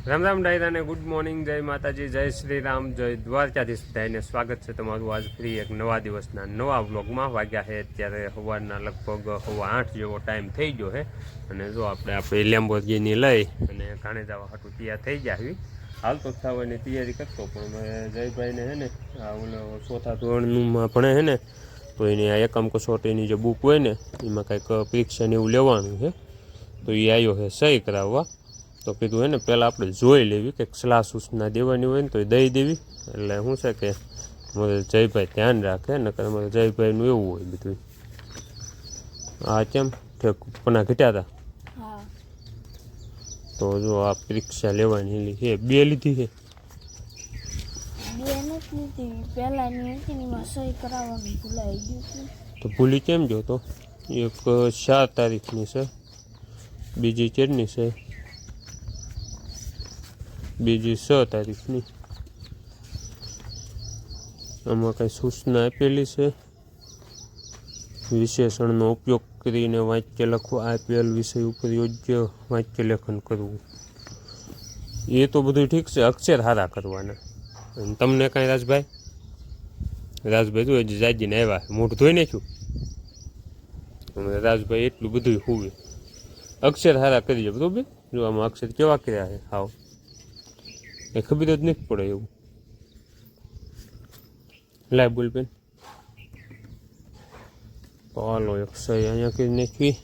રામ રામ ડાયરા ને good morning, જય માતાજી, જય શ્રી રામ, જય દ્વારકાધીશ બધાને સ્વાગત છે તમારું આજ ફ્રી એક નવા દિવસના નવા વ્લોગમાં. વાગ્યા છે અત્યારે સવારના લગભગ 8:15 જેવો ટાઈમ થઈ ગયો છે. અને જો આપણે લેમ્બોર્ગિની લઈ અને કાણે જવા હાટું તૈયાર થઈ ગયા. હાલ તો થવાની તૈયારી કરતો, પણ જયભાઈને છે ને ઓલો ચોથા ધોરણમાં ભણે છે ને, તો એની આ એકમ કસોટીની જે બુક હોય ને એમાં કંઈક પરીક્ષાને એવું લેવાનું છે, તો એ આવ્યો છે સહી કરાવવા. તો કીધું એને પહેલાં આપણે જોઈ લેવી કે સલાહ સૂચના દેવાની હોય ને તો એ દઈ દેવી. એટલે શું છે કે મારે જયભાઈ ધ્યાન રાખે, નકર અમારે જયભાઈનું એવું હોય બધું. હા કેમ પના ઘટ્યા હતા, તો જો આ પરીક્ષા લેવાની છે, 2 લીધી છે. તો ભૂલી કેમ ગયો? તો એક 4 તારીખની છે, બીજી 4ની છે, બીજી 6 તારીખની. આમાં કંઈ સૂચના આપેલી છે, વિશેષણનો ઉપયોગ કરીને વાક્ય લખવા, આપેલ વિષય ઉપર યોગ્ય વાક્ય લેખન કરવું. એ તો બધું ઠીક છે, અક્ષર સારા કરવાના. અને તમને કાંઈ રાજભાઈ તો હજી જાગીને આવ્યા, મોઢું ધોઈ નાખ્યું. રાજભાઈ એટલું બધું હુવે, અક્ષર સારા કરી જાય બરોબર. જો આમાં અક્ષર કેવા કર્યા છે, હાવ એ ખબર જ નથી પડે એવું. લાય બોલ બેન, તો હાલો એક સહી અહીંયા કરી નાખવી.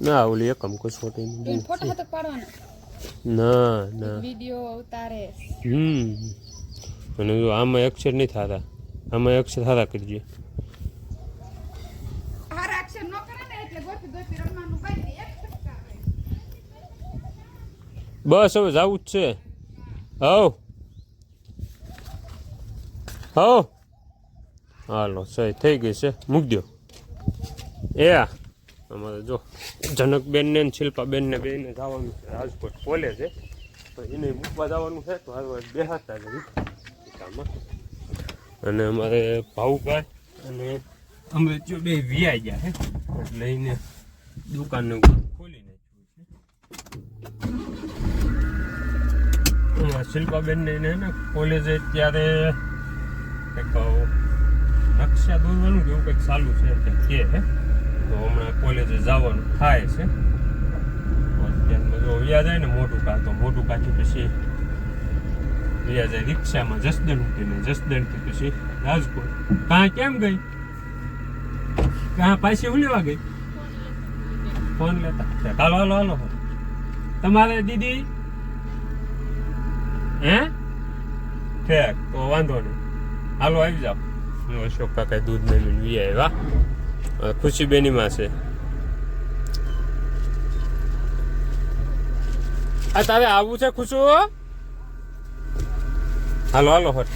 ના ઓલી એકમ કસોટી ના ના અને જો આમાં અક્ષર નહીં થતા, આમાં અક્ષર સારા કરજે. બસ હવે જવું જ છે. હવ હાલો સહી થઈ ગઈ છે, મૂકી દો. અમારે જો જનકબેનને ને શિલ્પાબેનને બેને જવાનું છે રાજકોટ કોલેજે, તો એને મૂકવા જવાનું છે. તો હાલ બેહાતા જઈ કામમાં. અને અમારે ભાવુભાઈ અને અમે જો 2 વિયાઈ ગયા છે, એટલે એને દુકાનને ખોલી નાખ્યું છે. શિલ્પાબેનને એને ને કોલેજે ત્યારે કંઈક નકશા દોરવાનું કે એવું કંઈક ચાલુ છે કે છે, તો હમણાં કોલેજે જવાનું થાય છે. અત્યારમાં જો વ્યા જાય ને મોટું કા, તો મોટું કાથી પછી વ્યા જાય રિક્ષામાં જસદણ ઉઠીને, જસદણથી પછી રાજકોટ. કાં કેમ ગઈ? કાં પાછી હું લેવા ગઈ? ફોન લેતા. હાલો હાલો હાલો, તમારે દીદી હે ઠેક, તો વાંધો નહીં, હાલો આવી જાઓ. અશોક કાકા દૂધ નહીં વી આવ્યા. ખુશીબેનીમાં છે. આ તારે આવવું છે ખુશુ? હાલો હાલો હટ.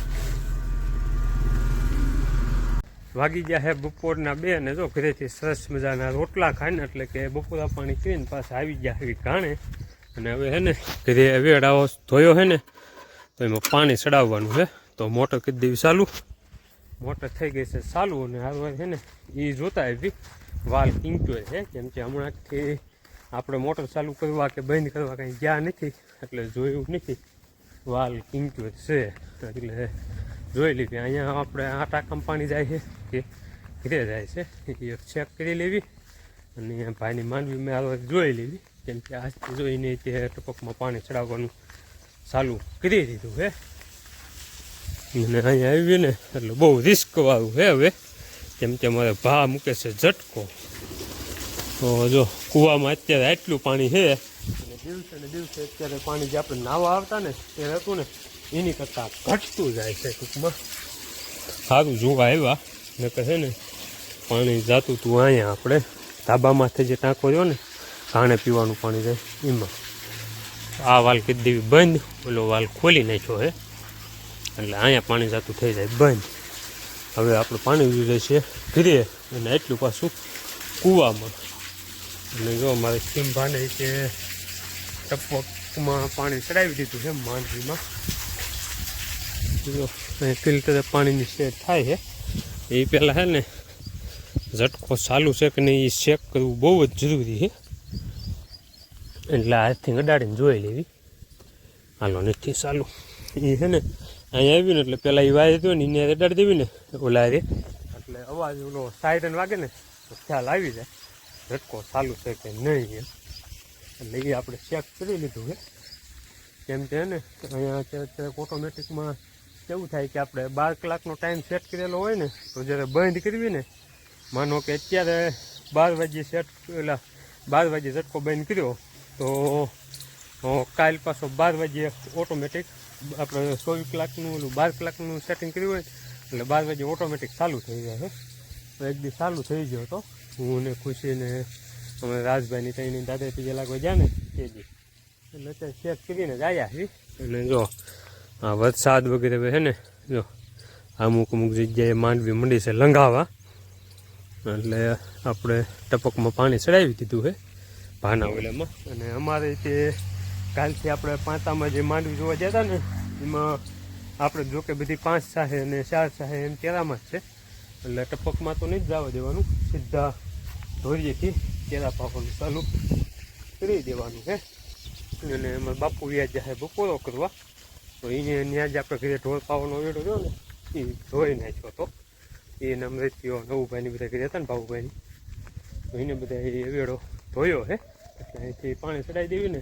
વાગી ગયા હે બપોરના 2 ને જો ઘરેથી સરસ મજાના રોટલા ખાઈને, એટલે કે બપોરા પાણી પીને પાછા આવી ગયા એવી ઘાણે. અને હવે હે ને ઘરે વેડાઓ ધોયો છે ને, તો એમાં પાણી ચડાવવાનું છે. તો મોટર કરી દેવી ચાલુ. મોટર થઈ ગઈ છે ચાલુ. અને હાલ છે ને એ જોતા આવી વાલ કિંક્યો છે, કેમ કે હમણાંથી આપણે મોટર ચાલુ કરવા કે બંધ કરવા કંઈ ગયા નથી, એટલે જોયું નથી. વાલ કિંક્યો છે એટલે જોઈ લીધી. અહીંયા આપણે આ ટાંકામાં પાણી જાય છે કે ઘરે જાય છે એ ચેક કરી લેવી. અને ભાઈની માંડવી મેં આ જોઈ લેવી, કેમ કે આજથી જોઈને તે ટપકમાં પાણી ચડાવવાનું ચાલુ કરી દીધું છે. અને અહીંયા આવીએ ને એટલે બહુ રિસ્કવાળું છે હવે, કેમ કે મારે ભા મૂકે છે ઝટકો. તો જો કૂવામાં અત્યારે આટલું પાણી છે, અને દિવસે ને દિવસે અત્યારે પાણી જે આપણે નાવા આવતા ને એ હતું ને એની કરતાં ઘટતું જાય છે. ટૂંકમાં સારું જોવા આવ્યા, નકર છે ને પાણી જાતું હતું અહીંયા આપણે ધાબામાંથી જે ટાંકો રહ્યો ને ઘાણે પીવાનું પાણી જાય એમાં. આ વાલ કરી દેવી બંધ, ઓલો વાલ ખોલી નાખ્યો છે, એટલે અહીંયા પાણી જાતું થઈ જાય બંધ. હવે આપણે પાણી પીવું છે ઘરે, અને એટલું પાછું કૂવામાં. અને જો અમારે સિંભાને કે ટપકમાં પાણી ચડાવી દીધું છે માંડવીમાં. જો ફિલ્ટર પાણીની સેટ થાય છે એ પહેલાં છે ને ઝટકો ચાલુ છે કે નહીં એ ચેક કરવું બહુ જ જરૂરી છે. એટલે હાથથી અડાડીને જોઈ લેવી. હાલો નથી ચાલુ એ છે ને અહીંયા આવ્યું ને એટલે પહેલાં એ વાય થયો ને એને અડાડી દેવી ને ઓલા રે એટલે અવાજ ઓલો સાયરન વાગે ને તો ખ્યાલ આવી જાય ઝટકો ચાલુ છે કે નહીં એમ. એટલે એ આપણે ચેક કરી લીધું છે. કેમ કે ને અહીંયા અત્યારે ઓટોમેટિકમાં કેવું થાય કે આપણે 12 કલાકનો ટાઈમ સેટ કરેલો હોય ને તો જ્યારે બંધ કરવી ને માનો કે અત્યારે 12 વાગ્યે સેટ એટલે 12 વાગ્યે ઝટકો બંધ કર્યો તો કાલ પાછો 12 વાગ્યે ઓટોમેટિક આપણે 24 કલાકનું ઓલું 12 કલાકનું સેટિંગ કર્યું હોય એટલે 12 વાગ્યે ઓટોમેટિક ચાલુ થઈ જાય છે. તો એક દી ચાલુ થઈ ગયો તો હું ને ખુશીને અમે રાજભાઈની ત્રણની દાદા ત્રીજે લાગવા ગયા ને તે દી એટલે અત્યારે ચેક કરીને જ આવ્યા છીએ. અને જો આ વરસાદ વગેરે છે ને જો અમુક જગ્યાએ માંડવી મંડી છે લંઘાવા એટલે આપણે ટપકમાં પાણી ચડાવી દીધું છે ભાના ઓલામાં. અને અમારે તે કાલથી આપણે પાંતામાં જે માંડવી જોવા ગયા હતા ને એમાં આપણે જો કે બધી 5 સાહે અને 4 સાહે એમ કેરામાં જ છે એટલે ટપકમાં તો નહીં જ જવા દેવાનું, સીધા ધોરીએથી કેરા પાવાનું ચાલુ કરી દેવાનું છે. અને એમાં બાપુ વ્યાજ જાય બપોરો કરવા તો એને ત્યાં જ આપણે ઘરે ઢોર પાવાનો વેડો રહ્યો ને એ ધોઈ નાખ્યો હતો. એને મૃત્યુ નવુભાઈની બધા કર્યા હતા ને બાબુભાઈની તો એને બધા એ વેડો ધોયો છે. એટલે અહીંથી પાણી ચડાવી દેવી ને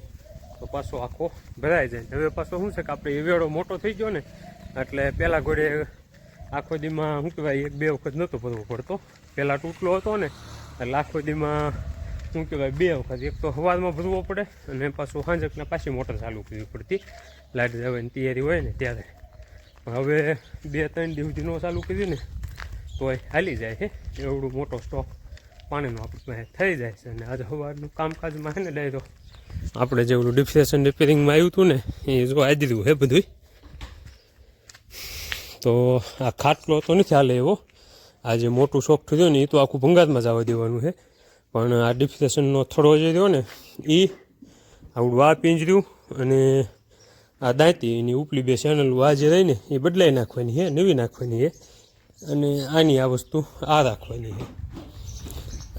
તો પાછો આખો ભરાઈ જાય. હવે પાછો શું છે કે આપણે એ વેડો મોટો થઈ ગયો ને એટલે પહેલાં ઘોડે આખો દીમાં શું કહેવાય 1-2 વખત નહોતો ભરવો પડતો. પહેલાં તૂટલો હતો ને એટલે આખો દીમાં શું કહેવાય 2 વખત, એક તો સવારમાં ભરવો પડે અને પાછું સાંજકના પાછી મોટર ચાલુ કરવી પડતી લાઇટ જવાની તૈયારી હોય ને ત્યારે. હવે 2-3 દિવસ સુધી ન ચાલુ કરી ને તો હાલી જાય છે. એવડું મોટો સ્ટોક પાણીનો આપણે થઈ જાય છે. અને આજે સવારનું કામકાજમાં છે ને ડાયરો આપણે જે ઓલું ડિફ્રેશન રિપેરિંગમાં આવ્યું હતું ને એ જો આદર્યું છે બધું. તો આ ખાટલો તો નથી હાલે એવો, આ જે મોટું શોખ થયું ને એ તો આખું ભંગારમાં જવા દેવાનું છે. પણ આ ડિફ્રેશનનો થડો જે રહ્યો ને એ આવડું આ પિંજર્યું અને આ દાંતી એની ઉપલી 2 ચેનલો આ જે રહી ને એ બદલાઈ નાખવાની છે, નવી નાખવાની છે. અને આની આ વસ્તુ આ રાખવાની છે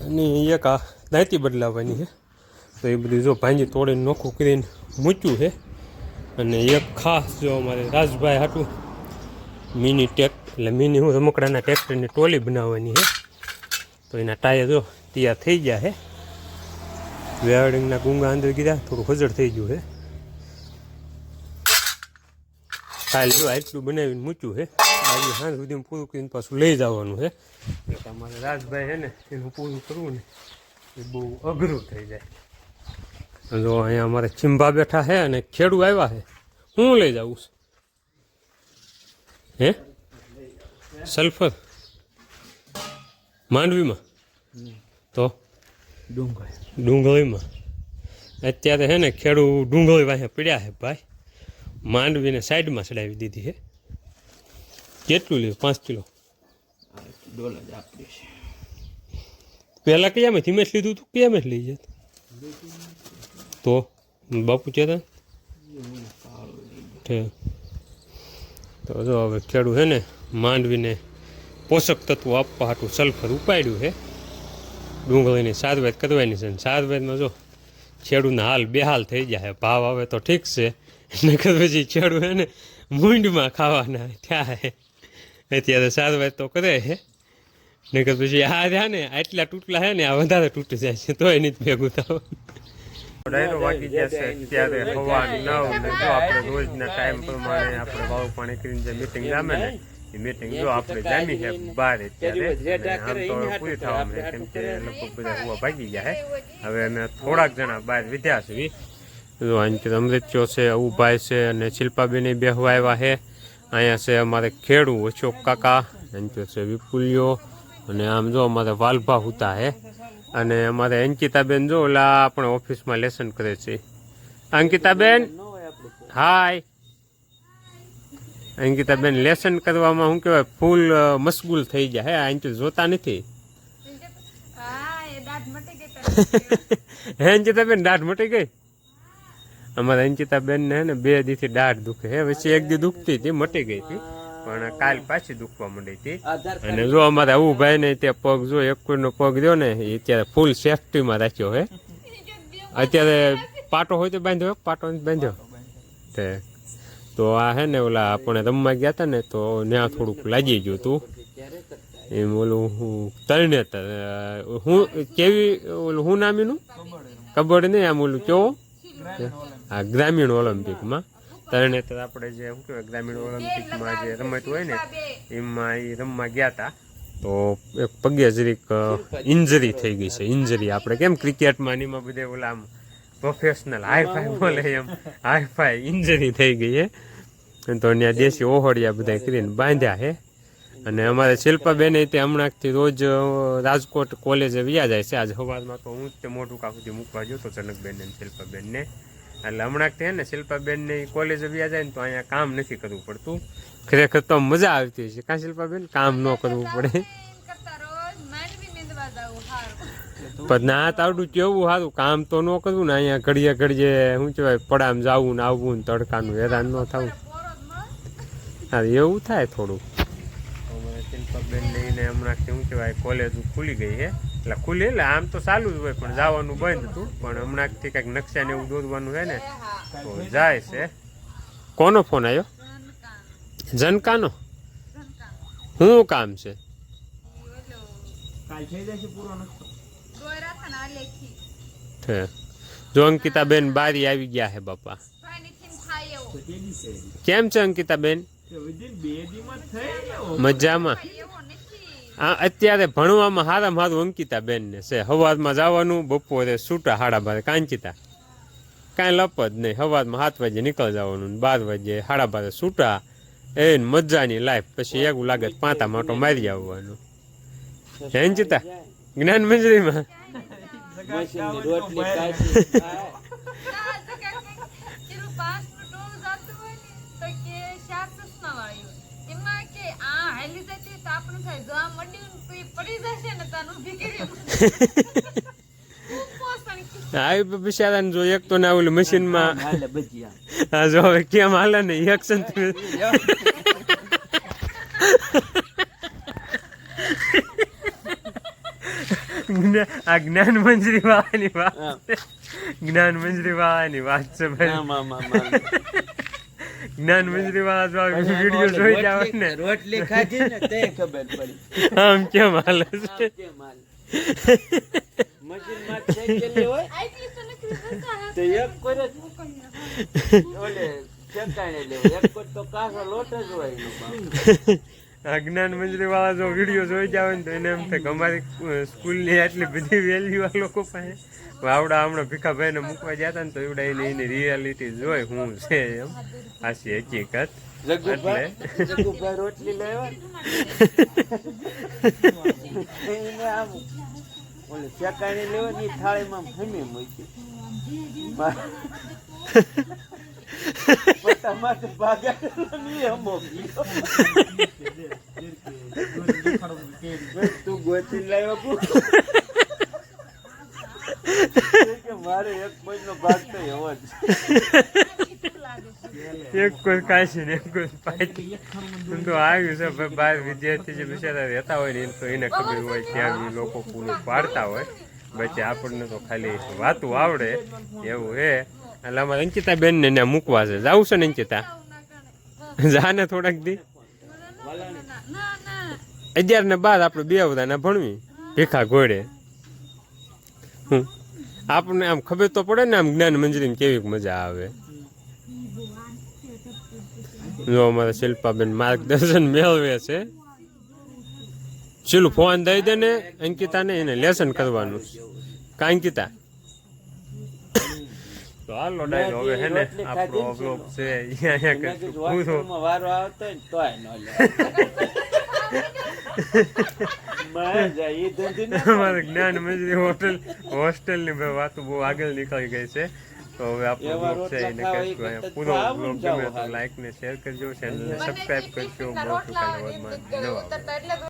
અને એક આ દાંતી બદલાવવાની છે. તો એ બધું જો ભાંજી તોડીને નોખું કરીને મૂક્યું છે. અને એક ખાસ જો અમારે રાજભાઈ હાટું મિની એટલે મિની હું રમકડાના ટ્રેક્ટરની ટોલી બનાવવાની છે. તો એના ટાયર જો તૈયાર થઈ ગયા છે. વેલ્ડિંગના ગુંગા અંદર ગીધા થોડું ખજડ થઈ ગયું છે. કાલ જો આટલું બનાવીને મૂક્યું છે. આજે સાંજ સુધીમાં પૂરું કરીને પાછું લઈ જવાનું છે. એટલે અમારે રાજભાઈ છે ને એનું પૂરું કરવું ને એ બહુ અઘરું થઈ જાય. જો અહીંયા અમારે ચીંબા બેઠા છે અને ખેડૂ આવ્યા છે. હું લઈ જાઉં હે સલ્ફર માંડવીમાં તો ડુંગળીમાં અત્યારે છે ને ખેડૂ ડુંગળી વાંહે પડ્યા છે ભાઈ. માંડવીને સાઈડમાં ચડાવી દીધી છે. કેટલું લ્યો 5 કિલો પહેલાં કયામાંથી મેં લીધું હતું, કયામાં લઈ જત તો બાપુ કહેતા તો જો હવે ખેડૂ છે ને માંડવીને પોષક તત્વો આપવા હાટું સલ્ફર ઉપાડ્યું છે. ડુંગળીની સારવાર કરવાની છે. સારવારમાં જો ખેડૂના હાલ બેહાલ થઈ જાય. ભાવ આવે તો ઠીક છે, નકર પછી ખેડૂ છે ને મૂંડમાં ખાવાના થયા છે. અત્યારે સારવાર તો કરે છે, નકર પછી આ રહ્યા ને આટલા તૂટલા છે ને આ વધારે તૂટી જાય છે તોય નથી ભેગું થવું. ડાયરો વાગી ગયા છે અત્યારે 9:30 ને જો આપણે રોજના ટાઈમ પ્રમાણે આપણે વાવ પાણી કરીને જે મિટિંગ જામે ને એ મિટિંગ જો આપણે જામી છે 12 અત્યારે આમ તો પૂરી થવામાં છે કેમ કે લગભગ બધા હુવા ભાગી ગયા છે. હવે અમે થોડાક જણા બહાર વિધ્યા છે. જો અહીં અમૃત્યો છે, અવુભાઈ છે અને શિલ્પાબેન બેહવા આવ્યા છે. અહીંયા છે અમારે ખેડૂ અશોક કાકા, અહીં છે વિપુલિયો અને આમ જો અમારે વાલભા હુતા છે. અને અમારે અંકિતાબેન જો ઓલા આપણે ઓફિસમાં લેસન કરે છે. અંકિતાબેન હાય. અંકિતાબેન લેસન કરવામાં શું કહેવાય ફૂલ મશગુલ થઈ જાય હે. અહીં તો જોતા નથી હે અંકિતાબેન દાઢ મટી ગઈ. અમારા અંકિતાબેન ને હે ને 2 દીથી દાઢ દુખે હે, વચ્ચે એક દી દુખતી હતી, મટી ગઈ હતી, પણ કાલ પાછી દુખવા માંડી હતી. અને જો અમારા આવું ભાઈ ને તે પગ જો એક કોઈનો પગ રહ્યો ને એ અત્યારે ફૂલ સેફટીમાં રાખ્યો હે. અત્યારે પાટો હોય તો બાંધ્યો, પાટો બાંધ્યો તે તો આ હે ને ઓલા આપણે રમવા ગયા હતા ને તો ત્યાં થોડુંક લાગી ગયું હતું એમ. ઓલું હું તરણેતર હું કેવી ઓલું હું નામ એનું કબડ્ડી નહીં, આમ ઓલું કેવો આ ગ્રામીણ ઓલિમ્પિકમાં તરણેતર આપણે જે શું કહેવાય ગ્રામીણ ઓલિમ્પિકમાં જે રમત હોય ને એમાં એ રમવા ગયા હતા તો એક પગે જરીક ઇન્જરી થઈ ગઈ છે. ઇન્જરી આપણે કેમ ક્રિકેટમાં એમાં બધે ઓલા આમ પ્રોફેશનલ હાઈફાઈ બોલે એમ હાઈફાઈ ઇન્જરી થઈ ગઈ છે. તો ત્યાં દેશી ઓહળિયા બધા કરીને બાંધ્યા છે. અને અમારે શિલ્પાબેન તે હમણાંથી રોજ રાજકોટ કોલેજે વ્યા જાય છે. આજે સવારમાં તો હું જ તે મોટું કાકુથી મૂકવા ગયો તો જનકબેન ને શિલ્પાબેનને. એટલે હમણાંથી હે ને શિલ્પાબેનને કોલેજે વ્યા જાય ને તો અહીંયા કામ નથી કરવું પડતું. ખરેખર તો મજા આવતી હોય છે કાં શિલ્પાબેન, કામ ન કરવું પડે. પણ ના તાવડું કેવું સારું, કામ તો ન કરવું ને અહીંયા ઘડીએ ઘડીએ શું કહેવાય પડામ જવું ને આવવું ને તડકાનું હેરાન ન થવું. હા એવું થાય થોડું. શિલ્પાબેન લઈને હમણાંથી શું કહેવાય કોલેજ ખુલી ગઈ છે. એટલે ખુલી એટલે આમ તો ચાલુ જ હોય પણ જવાનું બંધ હતું, પણ હમણાંથી કંઈક નકશા ને એવું દોરવાનું છે ને તો જાય છે. કોનો ફોન આવ્યો? જનકાનો? શું કામ છે? જો અંકિતાબેન બારી આવી ગયા હે બાપા. કેમ છે અંકિતાબેન? મજામાં? અત્યારે ભણવામાં હારામાં હારું અંકિતાબેન ને છે. સવારમાં જવાનું, બપોરે છૂટા 12:30. કાંચિતા કાંઈ લપ જ નહીં. સવારમાં 7 વાગે નીકળ જવાનું, 12 વાગે 12:30 છૂટા. એ મજાની લાઈફ. પછી એવું લાગે પાંતા માટો મારી આવવાનું. અંકિતા જ્ઞાન મંજરીમાં બિચારા જો એક તો ના ઓલું મશીનમાં હા જો હવે કેમ હાલે ને એક્શન આ જ્ઞાન મંજરી વાળાની વાત, જ્ઞાન મંજરી વાળાની વાત છે ભાઈ. જ્ઞાન મંજરી વાળા જો વિડીયો જોઈ જાવ ને રોટલી ખાધી ને તે ખબર પડી આમ કેમ હાલે છે. મશીન માં સાયકલ હોય તો એક કરે ઓલે ચકાઈને લેવો, એક તો કાસો લોટ જ હોય. આ જ્ઞાન મંજરી વાળા જો વિડીયો જોઈ જાવ ને તો એને એમ થાય કે અમારી સ્કૂલની આટલી બધી વેલ્યુ આ લોકો પાસે. આવડા હમણાં ભીખાભાઈને મૂકવા ગયા હતા ને તો એવડા એની રિયાલિટી જોઈ હું છે એમ આશી હકીકત. એટલે રોટલી લેવા ચકાઈને લેવાની થાળીમાં ફમી મૂકી તું ગોતી લાવ્યો મારે એક કોઈનો ભાગ તો એવો જ એક કોઈ કાશી ને એક કોઈ પાછી તો આવ્યું છે ભાઈ. બહાર વિદ્યાર્થી જે બિચારા રહેતા હોય ને તો એને ખબર હોય ત્યાં લોકો પૂરું પાડતા હોય. પછી આપણને તો ખાલી વાતું આવડે એવું હે. એટલે અમારે અંકિતાબેન ને ત્યાં મૂકવા છે. જવું છે ને અંકિતા? જા ને થોડાક દી 11 ને 12 આપણે 2 બધાને ભણવી ભીખા ઘોડે. આપણને આમ ખબર તો પડે ને આમ જ્ઞાન મંજરી કેવી મજા આવે. જો અમારા શિલ્પાબેન માર્ગદર્શન મેળવે છે. ચીલું ફોન દઈ દે ને અંકિતાને, એને લેસન કરવાનું. અંકિતા તો હાલો ડાયરો હવે હે ને આપણો બ્લોગ છે અહીંયા પૂરો. વારો આવતો ને તોય ન લે અમારે જ્ઞાન મંજરી હોસ્ટેલની વાતો બહુ આગળ નીકળી ગઈ છે. તો હવે આપણો બ્લોગ છે એને કહીશું પૂરો બ્લોગ ગમે તો લાઈક ને શેર કરજો, ચેનલને સબસ્ક્રાઈબ કરજો. મળશું કાલે વધમાં નવા.